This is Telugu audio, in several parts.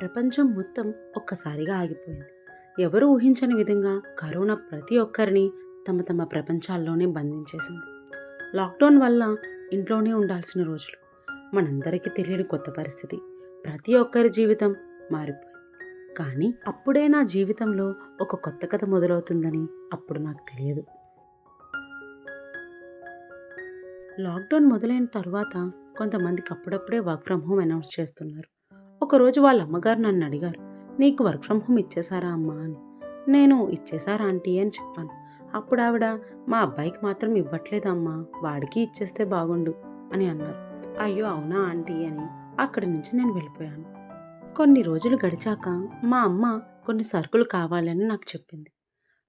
ప్రపంచం మొత్తం ఒక్కసారిగా ఆగిపోయింది. ఎవరూ ఊహించని విధంగా కరోనా ప్రతి ఒక్కరిని తమ తమ ప్రపంచాల్లోనే బంధించేసింది. లాక్డౌన్ వల్ల ఇంట్లోనే ఉండాల్సిన రోజులు, మనందరికీ తెలియని కొత్త పరిస్థితి, ప్రతి ఒక్కరి జీవితం మారిపోయింది. కానీ అప్పుడే నా జీవితంలో ఒక కొత్త కథ మొదలవుతుందని అప్పుడు నాకు తెలియదు. లాక్డౌన్ మొదలైన తర్వాత కొంతమందికి అప్పుడప్పుడే వర్క్ ఫ్రమ్ హోమ్ అనౌన్స్ చేస్తున్నారు. ఒకరోజు వాళ్ళ అమ్మగారు నన్ను అడిగారు, నీకు వర్క్ ఫ్రమ్ హోమ్ ఇచ్చేసారా అమ్మా అని. నేను ఇచ్చేసారా ఆంటీ అని చెప్పాను. అప్పుడు ఆవిడ, మా అబ్బాయికి మాత్రం ఇవ్వట్లేదమ్మా, వాడికి ఇచ్చేస్తే బాగుండు అని అన్నారు. అయ్యో అవునా ఆంటీ అని అక్కడి నుంచి నేను వెళ్ళిపోయాను. కొన్ని రోజులు గడిచాక మా అమ్మ కొన్ని సరుకులు కావాలని నాకు చెప్పింది.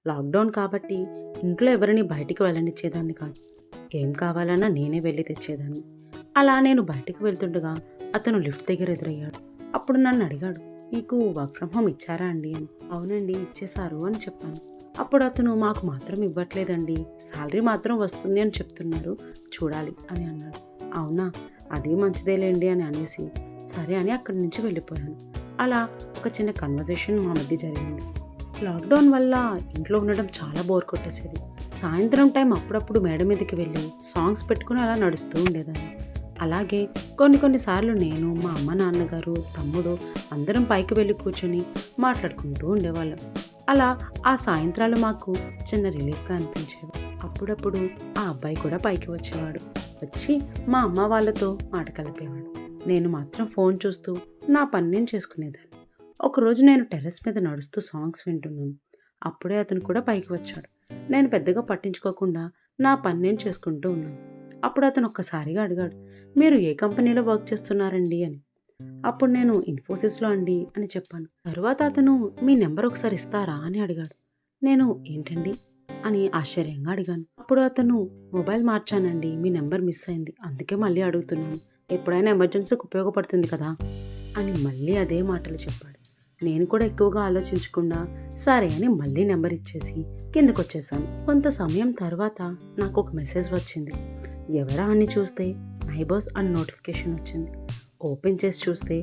లాక్డౌన్ కాబట్టి ఇంట్లో ఎవరిని బయటికి వెళ్ళనిచ్చేదాన్ని కాదు. ఏం కావాలన్నా నేనే వెళ్ళి తెచ్చేదాన్ని. అలా నేను బయటికి వెళ్తుండగా అతను లిఫ్ట్ దగ్గర ఎదురయ్యాడు. అప్పుడు నన్ను అడిగాడు, మీకు వర్క్ ఫ్రమ్ హోమ్ ఇచ్చారా అండి అని. అవునండి ఇచ్చేశారు అని చెప్పాను. అప్పుడు అతను, మాకు మాత్రం ఇవ్వట్లేదండి, శాలరీ మాత్రం వస్తుంది అని చెప్తున్నారు, చూడాలి అని అన్నాడు. అవునా, అది మంచిదేలేండి అని అనేసి సరే అని అక్కడి నుంచి వెళ్ళిపోయాను. అలా ఒక చిన్న కన్వర్జేషన్ మా మధ్య జరిగింది. లాక్డౌన్ వల్ల ఇంట్లో ఉండడం చాలా బోర్ కొట్టేసేది. సాయంత్రం టైం అప్పుడప్పుడు మేడ మీదకి వెళ్ళి సాంగ్స్ పెట్టుకుని అలా నడుస్తూ ఉండేదాన్ని. అలాగే కొన్నిసార్లు నేను, మా అమ్మ నాన్నగారు, తమ్ముడు అందరం పైకి వెళ్ళి కూర్చొని మాట్లాడుకుంటూ ఉండేవాళ్ళం. అలా ఆ సాయంత్రాలు మాకు చిన్న రిలీఫ్గా అనిపించేవి. అప్పుడప్పుడు ఆ అబ్బాయి కూడా పైకి వచ్చేవాడు. వచ్చి మా అమ్మ వాళ్ళతో మాట కలిపేవాడు. నేను మాత్రం ఫోన్ చూస్తూ నా పని నేను చేసుకునేదాన్ని. ఒకరోజు నేను టెర్రస్ మీద నడుస్తూ సాంగ్స్ వింటున్నాను. అప్పుడే అతను కూడా పైకి వచ్చాడు. నేను పెద్దగా పట్టించుకోకుండా నా పని నేను చేసుకుంటూ ఉన్నాను. అప్పుడు అతను ఒక్కసారిగా అడిగాడు, మీరు ఏ కంపెనీలో వర్క్ చేస్తున్నారండి అని. అప్పుడు నేను ఇన్ఫోసిస్లో అండి అని చెప్పాను. తర్వాత అతను, మీ నెంబర్ ఒకసారి ఇస్తారా అని అడిగాడు. నేను ఏంటండి అని ఆశ్చర్యంగా అడిగాను. అప్పుడు అతను, మొబైల్ మార్చానండి, మీ నెంబర్ మిస్ అయింది, అందుకే మళ్ళీ అడుగుతున్నాను, ఎప్పుడైనా ఎమర్జెన్సీకి ఉపయోగపడుతుంది కదా అని మళ్ళీ అదే మాటలు చెప్పాడు. నేను కూడా ఎక్కువగా ఆలోచించకుండా సరే అని మళ్ళీ నెంబర్ ఇచ్చేసి కిందకు వచ్చేసాను. కొంత సమయం తర్వాత నాకు ఒక మెసేజ్ వచ్చింది. ఎవరా అని చూస్తే నైబర్స్ అని నోటిఫికేషన్ వచ్చింది. ఓపెన్ చేసి చూస్తే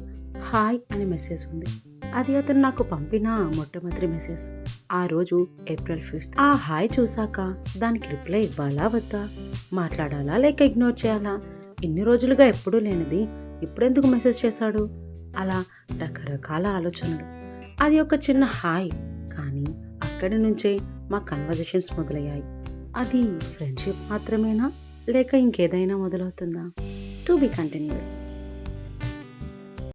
హాయ్ అని మెసేజ్ ఉంది. అది అతను నాకు పంపిన మొట్టమొదటి మెసేజ్. ఆ రోజు ఏప్రిల్ 5. ఆ హాయ్ చూసాక దానికి రిప్లై ఇవ్వాలా వద్దా, మాట్లాడాలా లేక ఇగ్నోర్ చేయాలా, ఇన్ని రోజులుగా ఎప్పుడూ లేనిది ఇప్పుడెందుకు మెసేజ్ చేశాడు, అలా రకరకాల ఆలోచనలు. అది ఒక చిన్న హాయ్, కానీ అక్కడి నుంచే మా కన్వర్జేషన్స్ మొదలయ్యాయి. అది ఫ్రెండ్షిప్ మాత్రమేనా లేక ఇంకేదైనా మొదలవుతుందా? To be continued.